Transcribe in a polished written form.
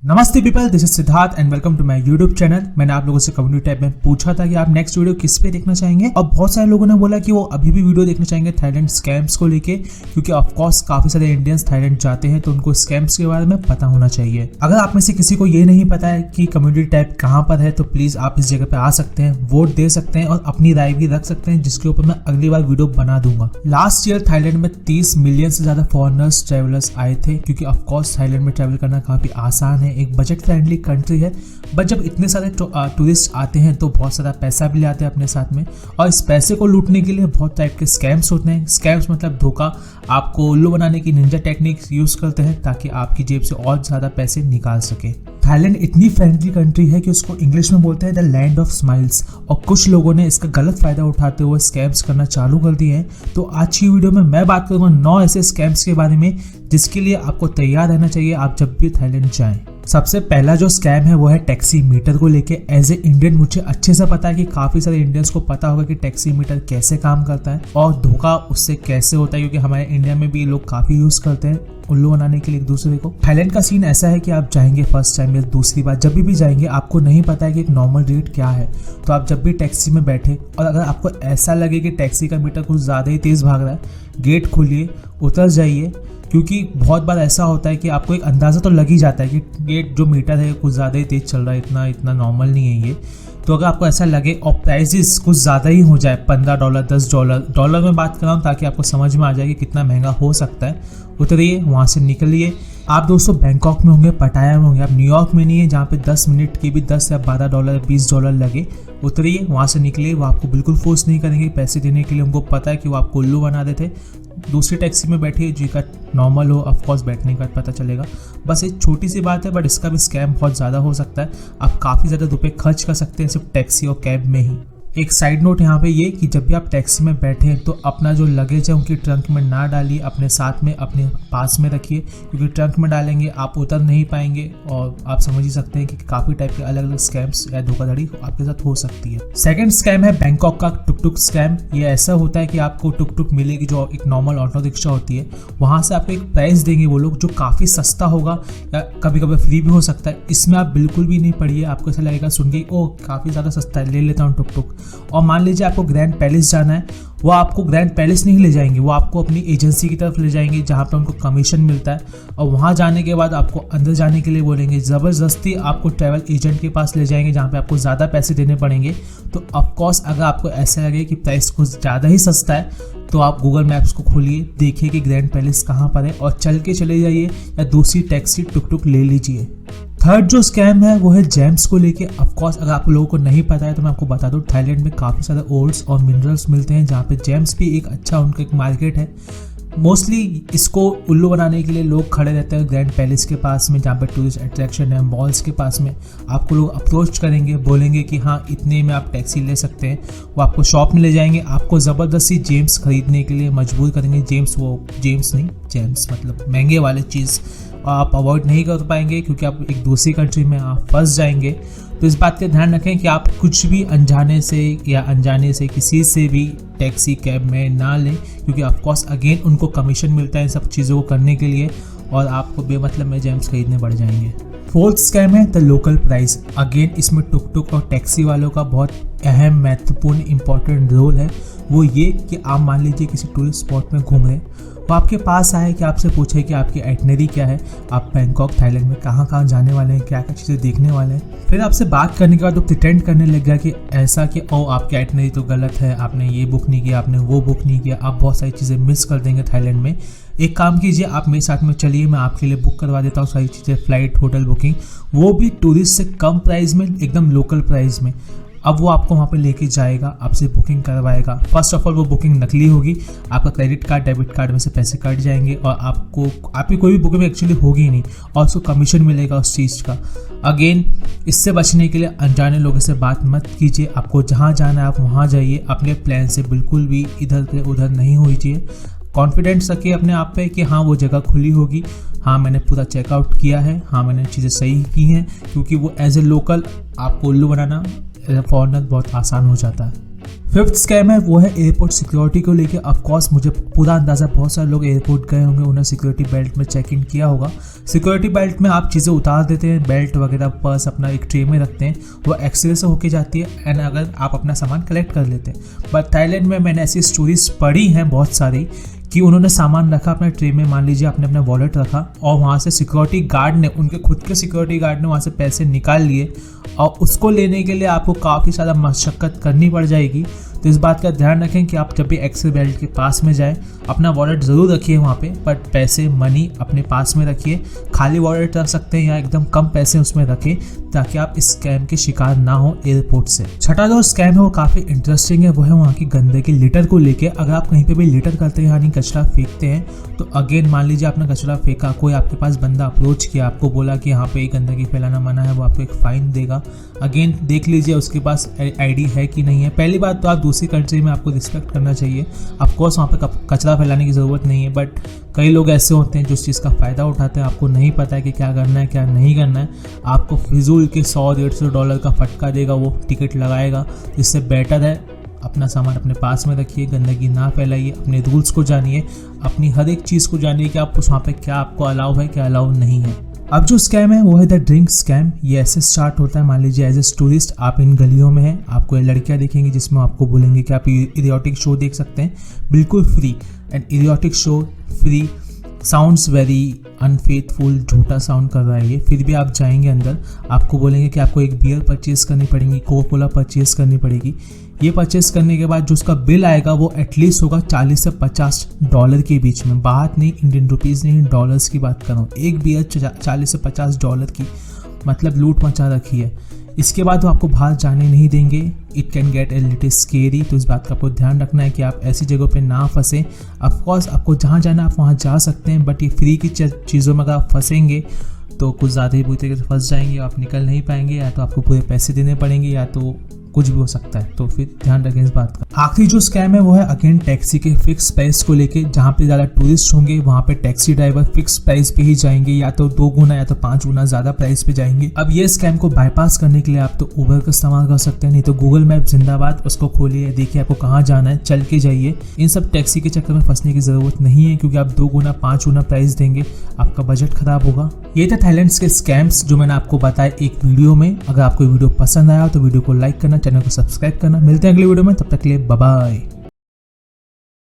नमस्ते people, this is Siddharth and welcome to my YouTube channel. मैंने आप लोगों से कम्युनिटी टैब में पूछा था कि आप नेक्स्ट वीडियो किस पे देखना चाहेंगे और बहुत सारे लोगों ने बोला कि वो अभी भी वीडियो देखना चाहेंगे थाईलैंड स्कैम्स को लेके, क्योंकि ऑफ कोर्स काफी सारे इंडियंस थाईलैंड जाते हैं तो उनको स्कैम्स के बारे में पता होना चाहिए। अगर आप में से किसी को ये नहीं पता है कि कम्युनिटी टैब कहाँ पर है तो प्लीज आप इस जगह पे आ सकते हैं, वोट दे सकते हैं और अपनी राय भी रख सकते हैं, जिसके ऊपर मैं अगली बार वीडियो बना दूंगा। लास्ट ईयर थाईलैंड में 30 मिलियन से ज्यादा फॉरेनर्स ट्रेवलर्स आए थे, क्योंकि ऑफ कोर्स थाईलैंड में ट्रैवल करना काफी आसान है, एक बजट फ्रेंडली कंट्री है। बट जब इतने सारे टूरिस्ट आते हैं तो बहुत सारा पैसा भी ले आते हैं अपने साथ में, और इस पैसे को लूटने के लिए बहुत टाइप के स्कैम्स होते हैं। स्कैम्स मतलब धोखा, आपको उल्लू बनाने की निंजा टेक्निक्स यूज करते हैं ताकि आपकी जेब से और ज्यादा पैसे निकाल सके। थाईलैंड इतनी फ्रेंडली कंट्री है कि उसको इंग्लिश में बोलते हैं द लैंड ऑफ स्माइल्स, और कुछ लोगों ने इसका गलत फायदा उठाते हुए स्कैम्स करना चालू कर दिए हैं। तो आज की वीडियो में मैं बात करूंगा 9 ऐसे स्कैम्स के बारे में जिसके लिए आपको तैयार रहना चाहिए आप जब भी थाईलैंड जाएं। सबसे पहला जो स्कैम है वो है टैक्सी मीटर को लेके। एज ए इंडियन मुझे अच्छे से पता है कि काफी सारे इंडियंस को पता होगा कि टैक्सी मीटर कैसे काम करता है और धोखा उससे कैसे होता है, क्योंकि हमारे इंडिया में भी लोग काफी यूज करते हैं उल्लू बनाने के लिए एक दूसरे को। थाईलैंड का सीन ऐसा है कि आप जाएंगे फर्स्ट टाइम या दूसरी बार, जब भी जाएंगे आपको नहीं पता है कि एक नॉर्मल रेट क्या है। तो आप जब भी टैक्सी में बैठे और अगर आपको ऐसा लगे कि टैक्सी का मीटर कुछ ज़्यादा ही तेज़ भाग रहा है, गेट खोलिए, उतर जाइए, क्योंकि बहुत बार ऐसा होता है कि आपको एक अंदाज़ा तो लग ही जाता है कि ये जो मीटर है कुछ ज़्यादा ही तेज़ चल रहा है, इतना नॉर्मल नहीं है ये। तो अगर आपको ऐसा लगे और प्राइसेस कुछ ज़्यादा ही हो जाए, $15, $10 में बात कर रहा हूँ ताकि आपको समझ में आ जाए कि कितना महंगा हो सकता है, उतरिए, वहाँ से निकलिए। आप दोस्तों बैंकॉक में होंगे, पटाया में होंगे, आप न्यूयॉर्क में नहीं है जहाँ पे 10 मिनट के भी $10 या $12 $20 लगे, उतरिए, वहाँ से निकलिए। वो आपको बिल्कुल फोर्स नहीं करेंगे पैसे देने के लिए, उनको पता है कि वो आपको उल्लू बना देते। दूसरी टैक्सी में बैठिए जिसका नॉर्मल हो, ऑफकोर्स बैठने का पता चलेगा। बस एक छोटी सी बात है, बट इसका भी स्कैम बहुत ज़्यादा हो सकता है। आप काफ़ी ज़्यादा रुपये खर्च कर सकते हैं सिर्फ टैक्सी और कैब में ही। एक साइड नोट यहाँ पे ये कि जब भी आप टैक्सी में बैठे तो अपना जो लगेज है उनकी ट्रंक में ना डालिए, अपने साथ में अपने पास में रखिए, क्योंकि ट्रंक में डालेंगे आप उतर नहीं पाएंगे और आप समझ ही सकते हैं कि काफ़ी टाइप के अलग अलग स्कैम्स या धोखाधड़ी आपके साथ हो सकती है। सेकंड स्कैम है बैंकॉक का टुक टुक स्कैम। ये ऐसा होता है कि आपको टुक टुक मिलेगी जो एक नॉर्मल ऑटो रिक्शा होती है, वहाँ से आपको एक प्राइस देंगे वो लोग जो काफ़ी सस्ता होगा या कभी कभी फ्री भी हो सकता है। इसमें आप बिल्कुल भी नहीं पड़िए, आपको ऐसा लगेगा सुन के ओ काफ़ी ज़्यादा सस्ता है, ले लेता हूँ टुक टुक। और मान लीजिए आपको ग्रैंड पैलेस जाना है, वो आपको ग्रैंड पैलेस नहीं ले जाएंगे, वो आपको अपनी एजेंसी की तरफ ले जाएंगे जहाँ पे उनको कमीशन मिलता है, और वहाँ जाने के बाद आपको अंदर जाने के लिए बोलेंगे, ज़बरदस्ती आपको ट्रैवल एजेंट के पास ले जाएंगे जहाँ पे आपको ज़्यादा पैसे देने पड़ेंगे। तो ऑफकोर्स अगर आपको ऐसा लगे कि प्राइस कुछ ज़्यादा ही सस्ता है तो आप गूगल मैप्स को खोलिए, देखिए कि ग्रैंड पैलेस कहाँ पर है और चल के चले जाइए या दूसरी टैक्सी टुक टुक ले लीजिए। थर्ड जो स्कैम है वो है जेम्स को लेके। ऑफकोर्स अगर आप लोगों को नहीं पता है तो मैं आपको बता दूं, थाईलैंड में काफ़ी सारे ओर्स और मिनरल्स मिलते हैं जहाँ पे जेम्स भी एक अच्छा उनका एक मार्केट है। मोस्टली इसको उल्लू बनाने के लिए लोग खड़े रहते हैं ग्रैंड पैलेस के पास में जहाँ पे टूरिस्ट अट्रैक्शन है, मॉल्स के पास में। आपको लोग अप्रोच करेंगे, बोलेंगे कि हाँ इतने में आप टैक्सी ले सकते हैं, वो आपको शॉप में ले जाएंगे, आपको ज़बरदस्ती जेम्स खरीदने के लिए मजबूर करेंगे। जेम्स नहीं, जेम्स मतलब महंगे वाले चीज़ आप अवॉइड नहीं कर पाएंगे क्योंकि आप एक दूसरी कंट्री में आप फंस जाएंगे। तो इस बात का ध्यान रखें कि आप कुछ भी अनजाने से या अनजाने से किसी से भी टैक्सी कैब में ना लें, क्योंकि ऑफकोर्स अगेन उनको कमीशन मिलता है इन सब चीज़ों को करने के लिए और आपको बेमतलब में जेम्स खरीदने पड़ जाएंगे। फोर्थ स्कैम है द लोकल प्राइस। अगेन इसमें टुक टुक और टैक्सी वालों का बहुत अहम महत्वपूर्ण इंपॉर्टेंट रोल है। वो ये कि आप मान लीजिए किसी टूरिस्ट स्पॉट में घूम रहे हैं, वो आपके पास आए कि आपसे पूछे कि आपकी आइटनरी क्या है, आप बैंकॉक थाईलैंड में कहाँ कहाँ जाने वाले हैं, क्या क्या चीज़ें देखने वाले हैं। फिर आपसे बात करने के बाद वो प्रिटेंड करने लग गया कि ऐसा कि ओ आपकी आइटनरी तो गलत है, आपने ये बुक नहीं किया, आपने वो बुक नहीं किया, आप बहुत सारी चीज़ें मिस कर देंगे थाईलैंड में। एक काम कीजिए, आप मेरे साथ में चलिए, मैं आपके लिए बुक करवा देता हूँ सारी चीज़ें, फ्लाइट, होटल बुकिंग, वो भी टूरिस्ट से कम प्राइस में, एकदम लोकल प्राइस में। अब वो आपको वहाँ पे लेके जाएगा, आपसे बुकिंग करवाएगा। फर्स्ट ऑफ ऑल वो बुकिंग नकली होगी, आपका क्रेडिट कार्ड डेबिट कार्ड में से पैसे कट जाएंगे और आपकी कोई भी बुकिंग एक्चुअली होगी ही नहीं और उसको कमीशन मिलेगा उस चीज़ का। अगेन इससे बचने के लिए अनजाने लोगों से बात मत कीजिए, आपको जहाँ जाना है आप वहाँ जाइए, अपने प्लान से बिल्कुल भी इधर से उधर नहीं होइए। कॉन्फिडेंस रखिए अपने आप पे कि हाँ वो जगह खुली होगी, हाँ मैंने पूरा चेकआउट किया है, हाँ मैंने चीज़ें सही की हैं, क्योंकि वो एज ए लोकल आपको उल्लू बनाना फॉरनर बहुत आसान हो जाता है। फिफ्थ स्कैम है वो है एयरपोर्ट सिक्योरिटी को लेके। ऑफ कोर्स मुझे पूरा अंदाज़ा, बहुत सारे लोग एयरपोर्ट गए होंगे, उन्होंने सिक्योरिटी बेल्ट में चेक इन किया होगा। सिक्योरिटी बेल्ट में आप चीज़ें उतार देते हैं, बेल्ट वगैरह पर्स अपना एक ट्रे में रखते हैं, वो एक्सरे से होके जाती है एंड अगर आप अपना सामान कलेक्ट कर लेते हैं। बट थाईलैंड में मैंने ऐसी स्टोरीज पढ़ी हैं बहुत सारी कि उन्होंने सामान रखा अपने ट्रे में, मान लीजिए आपने अपना वॉलेट रखा और वहाँ से सिक्योरिटी गार्ड ने, उनके खुद के सिक्योरिटी गार्ड ने वहाँ से पैसे निकाल लिए और उसको लेने के लिए आपको काफ़ी ज़्यादा मशक्क़त करनी पड़ जाएगी। तो इस बात का ध्यान रखें कि आप जब भी एक्सरे बेल्ट के पास में जाएं, अपना वॉलेट ज़रूर रखिए वहाँ पे, बट पैसे मनी अपने पास में रखिए। खाली वॉलेट रख सकते हैं या एकदम कम पैसे उसमें रखें ताकि आप इस स्कैम के शिकार ना हो एयरपोर्ट से। छठा जो स्कैम है वो काफ़ी इंटरेस्टिंग है, वो है वहाँ की गंदगी लिटर को लेके। अगर आप कहीं पे भी लिटर करते हैं यानी कचरा फेंकते हैं, तो अगेन मान लीजिए आपने कचरा फेंका, कोई आपके पास बंदा अप्रोच किया, आपको बोला कि यहाँ पे गंदगी फैलाना मना है, वो आपको एक फ़ाइन देगा। अगेन देख लीजिए उसके पास आईडी है कि नहीं है। पहली बात तो आप दूसरी कंट्री में आपको रिस्पेक्ट करना चाहिए। ऑफकोर्स वहाँ पे कचरा फैलाने की ज़रूरत नहीं है, बट कई लोग ऐसे होते हैं जो इस चीज़ का फ़ायदा उठाते हैं। आपको नहीं पता है कि क्या करना है क्या नहीं करना है, आपको फिजूल के $100-150 का फटका देगा, वो टिकट लगाएगा। इससे बेटर है अपना सामान अपने पास में रखिए, गंदगी ना फैलाइए, अपने रूल्स को जानिए, अपनी हर एक चीज़ को जानिए कि आप उस वहाँ पे क्या आपको अलाउ है क्या अलाउ नहीं है। अब जो स्कैम है वो है द ड्रिंक स्कैम। ये ऐसे स्टार्ट होता है, मान लीजिए एज ए टूरिस्ट आप इन गलियों में हैं, आपको ये लड़कियाँ दिखेंगी जिसमें आपको बोलेंगे कि आप इडियोटिक शो देख सकते हैं बिल्कुल free. And idiotic show free sounds very unfaithful, झूठा साउंड कर रहा है ये। फिर भी आप जाएंगे अंदर, आपको बोलेंगे कि आपको एक बियर परचेज़ करनी पड़ेगी, कोका कोला परचेज़ करनी पड़ेगी। ये परचेज़ करने के बाद जो उसका बिल आएगा वो एटलीस्ट होगा $40 से $50 के बीच में। बात नहीं इंडियन रुपीज़ नहीं, डॉलर्स की बात कर रहा हूँ। एक बियर $40 से $50 की, मतलब लूट मचा रखी है। इसके बाद वो आपको बाहर जाने नहीं देंगे। It can get a little scary, तो इस बात का आपको ध्यान रखना है कि आप ऐसी जगहों पे ना फंसें। ऑफकोर्स आपको जहाँ जाना आप वहाँ जा सकते हैं, बट ये फ्री की चीज़ों में अगर आप फंसेंगे तो कुछ ज़्यादा ही बुरी तरीके से फंस जाएंगे, आप निकल नहीं पाएंगे, या तो आपको पूरे पैसे देने पड़ेंगे या तो कुछ भी हो सकता है। तो फिर ध्यान रखें इस बात का। आखिरी जो स्कैम है वो है अगेन टैक्सी के फिक्स प्राइस को लेके। जहाँ पे ज़्यादा टूरिस्ट होंगे वहाँ पे टैक्सी ड्राइवर फिक्स प्राइस पे ही जाएंगे, या तो 2 गुना या तो 5 गुना ज़्यादा प्राइस पे जाएंगे। अब ये स्कैम को बाईपास करने के लिए आप तो उबर का इस्तेमाल कर सकते हैं, नहीं तो गूगल मैप जिंदाबाद, उसको खोलिए, देखिए आपको कहाँ जाना है, चल के जाइए। इन सब टैक्सी के चक्कर में फंसने की ज़रूरत नहीं है, क्योंकि आप 2 गुना 5 गुना प्राइस देंगे, आपका बजट खराब होगा। ये थे थाईलैंड के स्कैम्स जो मैंने आपको बताया एक वीडियो में। अगर आपको वीडियो पसंद आया तो वीडियो को लाइक करना, चैनल को सब्सक्राइब करना। मिलते हैं अगले वीडियो में, तब तक के लिए बाय बाय।